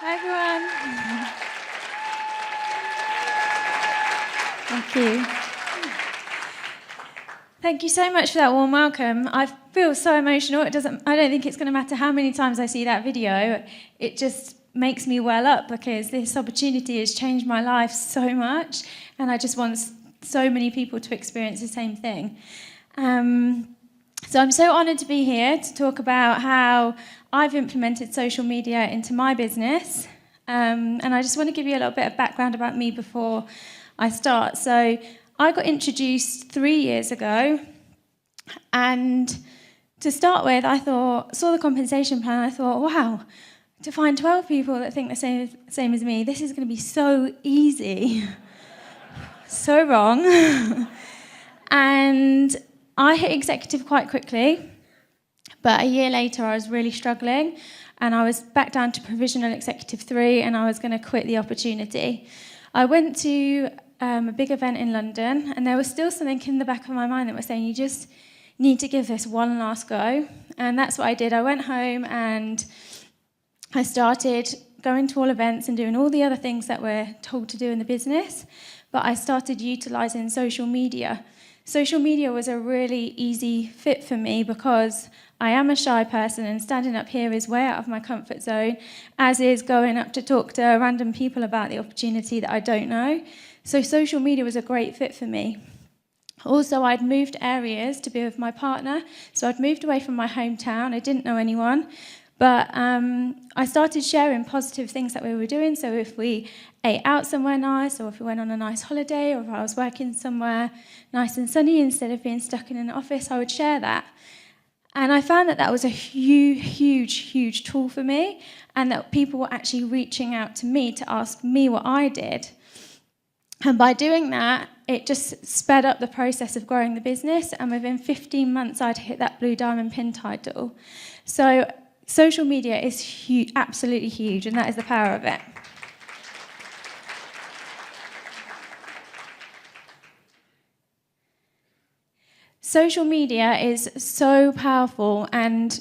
Hi, everyone. Thank you. Thank you so much for that warm welcome. I feel so emotional. I don't think it's going to matter how many times I see that video. It just makes me well up because this opportunity has changed my life so much, and I just want so many people to experience the same thing. So I'm so honoured to be here to talk about how I've implemented social media into my business. And I just want to give you a little bit of background about me before I start. So I got introduced 3 years ago, and to start with, I saw the compensation plan, I thought, wow, to find 12 people that think the same as me, this is going to be so easy. So wrong. And I hit executive quite quickly, but a year later I was really struggling, and I was back down to provisional executive 3, and I was going to quit the opportunity. I went to a big event in London, and there was still something in the back of my mind that was saying, you just need to give this one last go. And that's what I did. I went home and I started going to all events and doing all the other things that we're told to do in the business, but I started utilising social media. Social media was a really easy fit for me because I am a shy person, and standing up here is way out of my comfort zone, as is going up to talk to random people about the opportunity that I don't know. So social media was a great fit for me. Also, I'd moved areas to be with my partner, so I'd moved away from my hometown. I didn't know anyone, but I started sharing positive things that we were doing. So if we ate out somewhere nice, or if we went on a nice holiday, or if I was working somewhere nice and sunny instead of being stuck in an office, I would share that. And I found that was a huge tool for me, and that people were actually reaching out to me to ask me what I did. And by doing that, it just sped up the process of growing the business, and within 15 months, I'd hit that Blue Diamond Pin title. So social media is absolutely huge, and that is the power of it. Social media is so powerful, and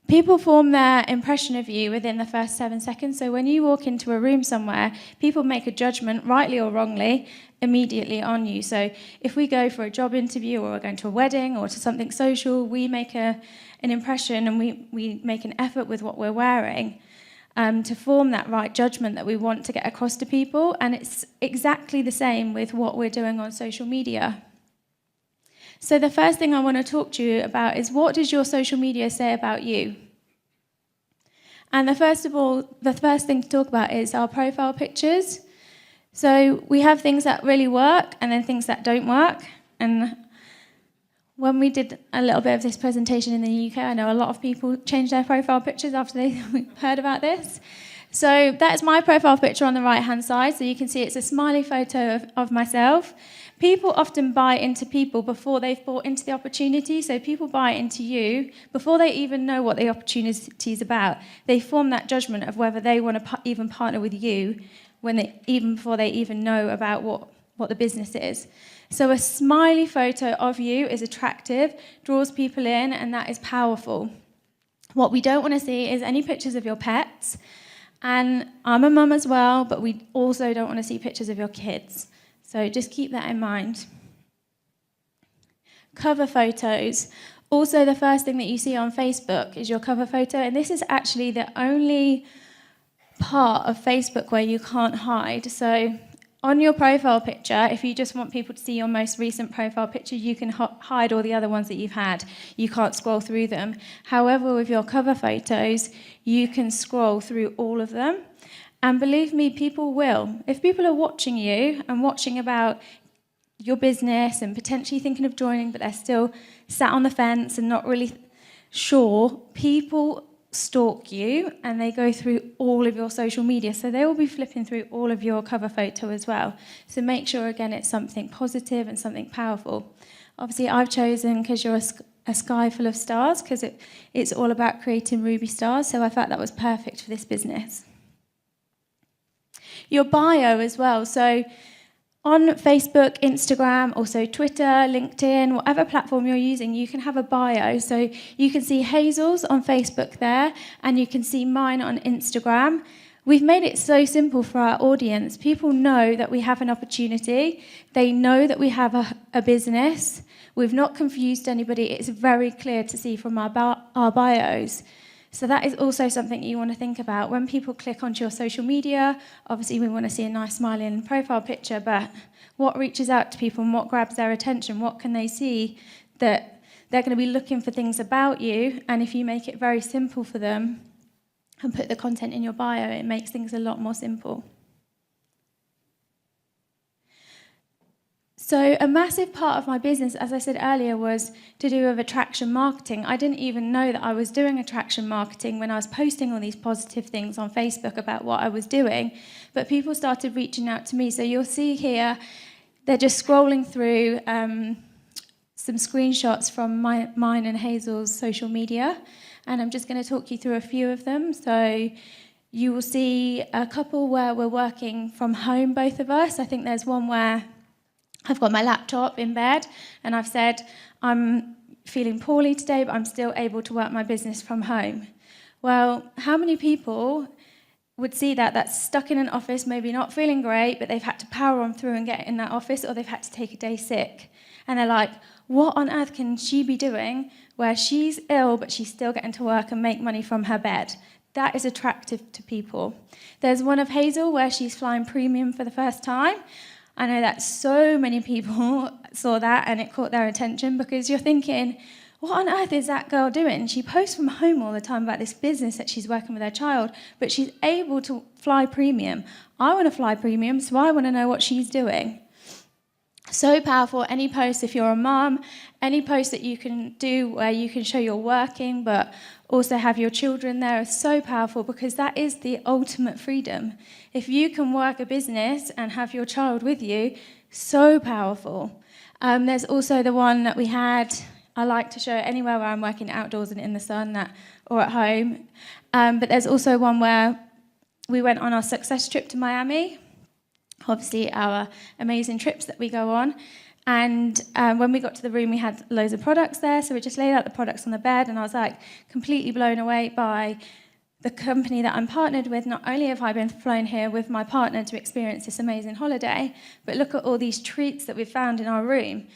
people form their impression of you within the first 7 seconds. So when you walk into a room somewhere, people make a judgment, rightly or wrongly, immediately on you. So if we go for a job interview, or we're going to a wedding or to something social, we make an impression, and we make an effort with what we're wearing to form that right judgment that we want to get across to people. And it's exactly the same with what we're doing on social media. So the first thing I want to talk to you about is, what does your social media say about you? And the first thing to talk about is our profile pictures. So we have things that really work and then things that don't work. And when we did a little bit of this presentation in the UK, I know a lot of people changed their profile pictures after they heard about this. So that's my profile picture on the right-hand side. So you can see it's a smiley photo of myself. People often buy into people before they've bought into the opportunity. So people buy into you before they even know what the opportunity is about. They form that judgment of whether they want to even partner with you even before they even know about what the business is. So a smiley photo of you is attractive, draws people in, and that is powerful. What we don't want to see is any pictures of your pets. And I'm a mum as well, but we also don't want to see pictures of your kids. So just keep that in mind. Cover photos. Also, the first thing that you see on Facebook is your cover photo, and this is actually the only part of Facebook where you can't hide. So on your profile picture, if you just want people to see your most recent profile picture, you can hide all the other ones that you've had. You can't scroll through them. However, with your cover photos, you can scroll through all of them. And believe me, people will. If people are watching you and watching about your business and potentially thinking of joining, but they're still sat on the fence and not really sure, people stalk you and they go through all of your social media. So they will be flipping through all of your cover photo as well. So make sure, again, it's something positive and something powerful. Obviously, I've chosen because you're a sky full of stars, because it's all about creating ruby stars. So I felt that was perfect for this business. Your bio as well. So On Facebook, Instagram, also Twitter, LinkedIn, whatever platform you're using, you can have a bio. So you can see Hazel's on Facebook there, and you can see mine on Instagram. We've made it so simple for our audience. People know that we have an opportunity. They know that we have a business. We've not confused anybody. It's very clear to see from our bios. So that is also something you want to think about. When people click onto your social media, obviously we want to see a nice smiling profile picture, but what reaches out to people and what grabs their attention? What can they see that they're going to be looking for things about you? And if you make it very simple for them and put the content in your bio, it makes things a lot more simple. So a massive part of my business, as I said earlier, was to do with attraction marketing. I didn't even know that I was doing attraction marketing when I was posting all these positive things on Facebook about what I was doing. But people started reaching out to me. So you'll see here, they're just scrolling through some screenshots from mine and Hazel's social media. And I'm just going to talk you through a few of them. So you will see a couple where we're working from home, both of us. I think there's one where I've got my laptop in bed and I've said, I'm feeling poorly today, but I'm still able to work my business from home. Well, how many people would see that's stuck in an office, maybe not feeling great, but they've had to power on through and get in that office, or they've had to take a day sick? And they're like, what on earth can she be doing where she's ill, but she's still getting to work and make money from her bed? That is attractive to people. There's one of Hazel where she's flying premium for the first time. I know that so many people saw that and it caught their attention, because you're thinking, what on earth is that girl doing? She posts from home all the time about this business that she's working with her child, but she's able to fly premium. I want to fly premium, so I want to know what she's doing. So powerful. Any post, if you're a mum, any post that you can do where you can show you're working but also have your children there is so powerful, because that is the ultimate freedom. If you can work a business and have your child with you, so powerful. There's also the one that we had, I like to show it anywhere where I'm working outdoors and in the sun or at home. But there's also one where we went on our success trip to Miami. Obviously, our amazing trips that we go on. And when we got to the room, we had loads of products there. So we just laid out the products on the bed. And I was like completely blown away by the company that I'm partnered with. Not only have I been flown here with my partner to experience this amazing holiday, but look at all these treats that we've found in our room.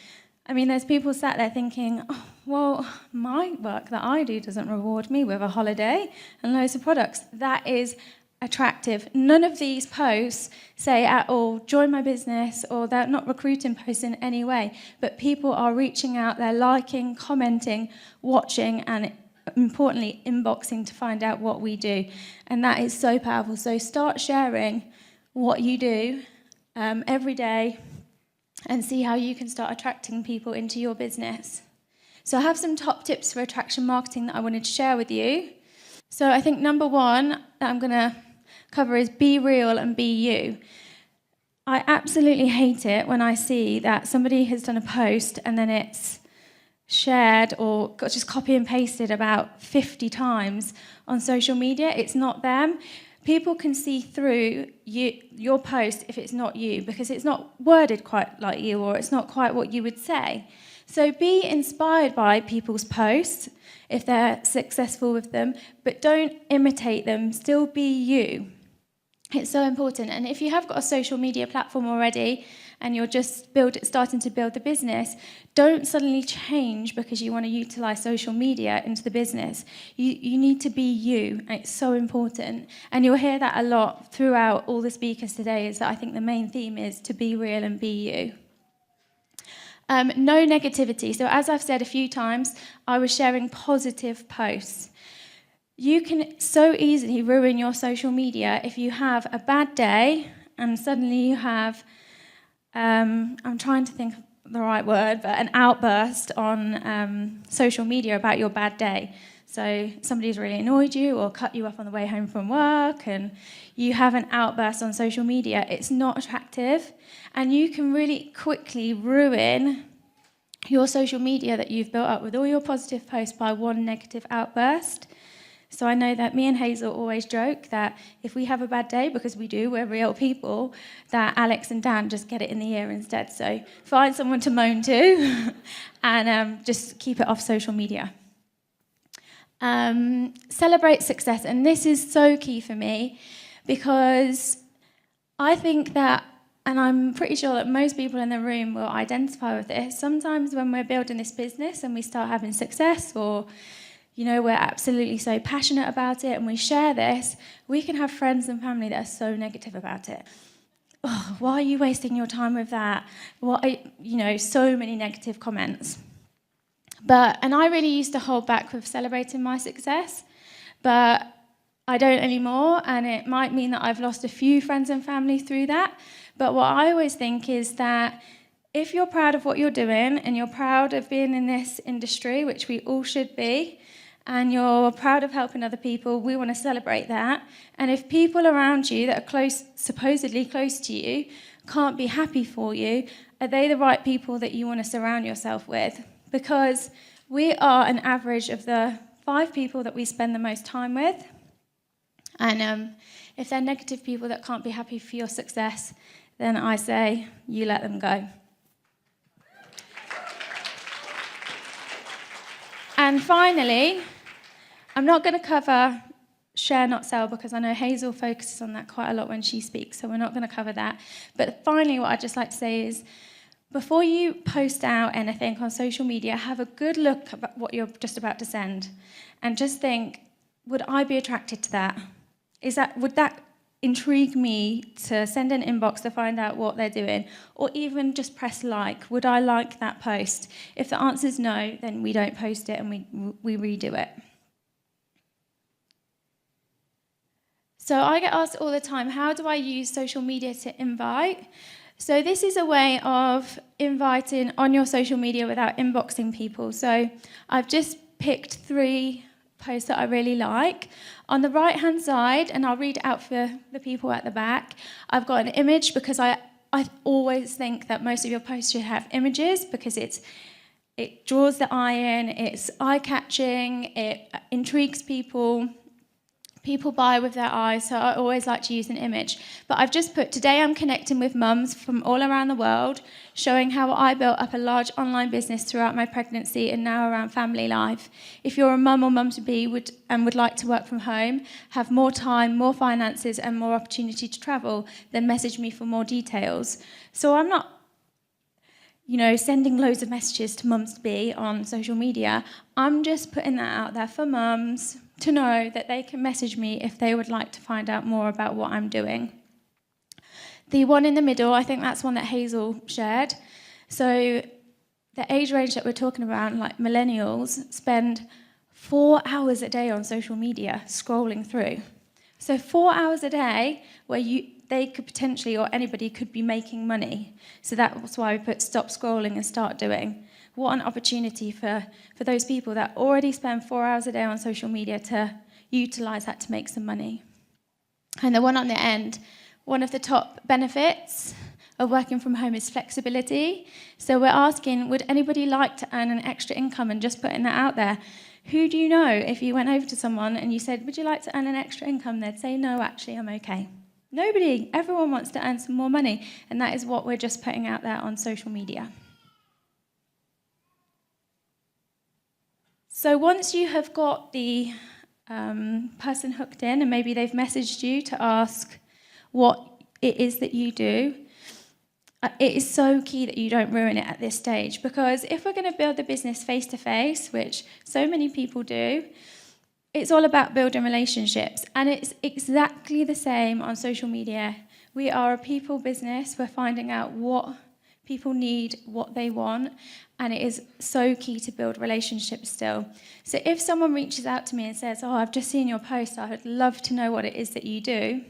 I mean, there's people sat there thinking, oh, well, my work that I do doesn't reward me with a holiday and loads of products. That is attractive. None of these posts say at all, join my business, or they're not recruiting posts in any way, but people are reaching out, they're liking, commenting, watching, and importantly, inboxing to find out what we do. And that is so powerful. So start sharing what you do every day and see how you can start attracting people into your business. So I have some top tips for attraction marketing that I wanted to share with you. So I think number one that I'm going to cover is be real and be you. I absolutely hate it when I see that somebody has done a post and then it's shared or got just copy and pasted about 50 times on social media. It's not them. People can see through your post if it's not you, because it's not worded quite like you, or it's not quite what you would say. So be inspired by people's posts if they're successful with them, but don't imitate them. Still be you. It's so important. And if you have got a social media platform already and you're just starting to build the business, don't suddenly change because you want to utilize social media into the business. You need to be you. And it's so important. And you'll hear that a lot throughout all the speakers today, is that I think the main theme is to be real and be you. No negativity. So as I've said a few times, I was sharing positive posts. You can so easily ruin your social media if you have a bad day and suddenly you have, I'm trying to think of the right word, but an outburst on social media about your bad day. So somebody's really annoyed you or cut you off on the way home from work and you have an outburst on social media. It's not attractive, and you can really quickly ruin your social media that you've built up with all your positive posts by one negative outburst. So I know that me and Hazel always joke that if we have a bad day, because we do, we're real people, that Alex and Dan just get it in the ear instead. So find someone to moan to and just keep it off social media. Celebrate success. And this is so key for me because I think that, and I'm pretty sure that most people in the room will identify with this, sometimes when we're building this business and we start having success, or we're absolutely so passionate about it and we share this, we can have friends and family that are so negative about it. Oh, why are you wasting your time with that? So many negative comments. And I really used to hold back with celebrating my success, but I don't anymore, and it might mean that I've lost a few friends and family through that. But what I always think is that if you're proud of what you're doing and you're proud of being in this industry, which we all should be, and you're proud of helping other people, we want to celebrate that. And if people around you that are supposedly close to you, can't be happy for you, are they the right people that you want to surround yourself with? Because we are an average of the 5 people that we spend the most time with. And if they're negative people that can't be happy for your success, then I say you let them go. And finally, I'm not going to cover share, not sell, because I know Hazel focuses on that quite a lot when she speaks, so we're not going to cover that. But finally, what I'd just like to say is, before you post out anything on social media, have a good look at what you're just about to send, and just think, would I be attracted to that? Would that intrigue me to send an inbox to find out what they're doing, or even just press like? Would I like that post? If the answer is no, then we don't post it and we redo it. So I get asked all the time, how do I use social media to invite? So this is a way of inviting on your social media without inboxing people. So I've just picked 3 posts that I really like. On the right-hand side, and I'll read it out for the people at the back, I've got an image because I always think that most of your posts should have images because it draws the eye in, it's eye-catching, it intrigues people. People buy with their eyes, so I always like to use an image. But I've just put, today I'm connecting with mums from all around the world, showing how I built up a large online business throughout my pregnancy and now around family life. If you're a mum or mum-to-be would like to work from home, have more time, more finances and more opportunity to travel, then message me for more details. So I'm not sending loads of messages to mums-to-be on social media. I'm just putting that out there for mums to know that they can message me if they would like to find out more about what I'm doing. The one in the middle, I think that's one that Hazel shared. So the age range that we're talking about, like millennials, spend 4 hours a day on social media scrolling through. So 4 hours a day where they could potentially, or anybody could be making money. So that's why we put stop scrolling and start doing. What an opportunity for those people that already spend 4 hours a day on social media to utilize that to make some money. And the one on the end, one of the top benefits of working from home is flexibility. So we're asking, would anybody like to earn an extra income, and just putting that out there? Who do you know, if you went over to someone and you said, would you like to earn an extra income? They'd say, no, actually, I'm okay. Nobody. Everyone wants to earn some more money. And that is what we're just putting out there on social media. So once you have got the person hooked in, and maybe they've messaged you to ask what it is that you do, it is so key that you don't ruin it at this stage. Because if we're going to build the business face-to-face, which so many people do, it's all about building relationships. And it's exactly the same on social media. We are a people business. We're finding out what people need, what they want, and it is so key to build relationships still. So if someone reaches out to me and says, I've just seen your post, I would love to know what it is that you do,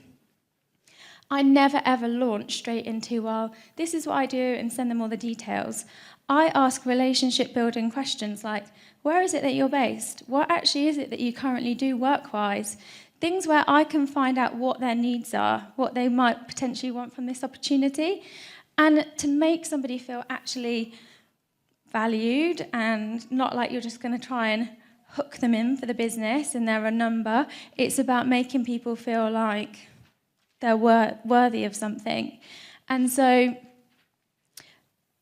I never ever launch straight into, this is what I do, and send them all the details. I ask relationship building questions like, where is it that you're based? What actually is it that you currently do work-wise? Things where I can find out what their needs are, what they might potentially want from this opportunity, and to make somebody feel actually valued and not like you're just going to try and hook them in for the business and they're a number. It's about making people feel like they're worthy of something. And so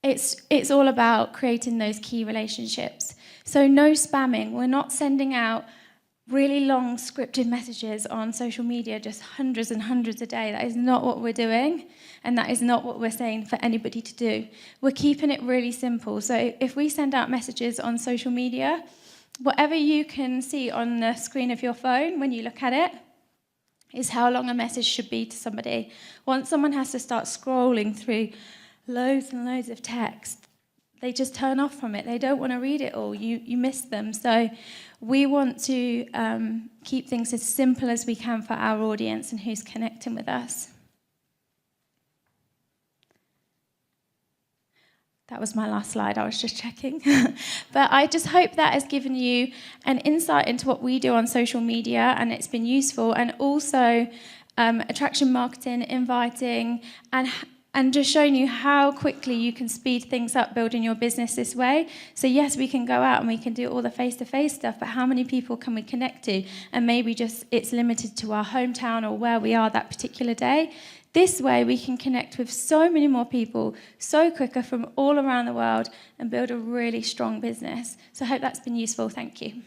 it's all about creating those key relationships. So no spamming. We're not sending out really long scripted messages on social media, just hundreds and hundreds a day. That is not what we're doing, and that is not what we're saying for anybody to do. We're keeping it really simple. So if we send out messages on social media, whatever you can see on the screen of your phone when you look at it is how long a message should be to somebody. Once someone has to start scrolling through loads and loads of text, they just turn off from it. They don't want to read it all. You miss them. So we want to keep things as simple as we can for our audience and who's connecting with us. That was my last slide. I was just checking. But I just hope that has given you an insight into what we do on social media, and it's been useful. And also attraction marketing, inviting, and just showing you how quickly you can speed things up building your business this way. So yes, we can go out and we can do all the face-to-face stuff, but how many people can we connect to? And maybe just it's limited to our hometown or where we are that particular day. This way we can connect with so many more people, so quicker from all around the world, and build a really strong business. So I hope that's been useful. Thank you.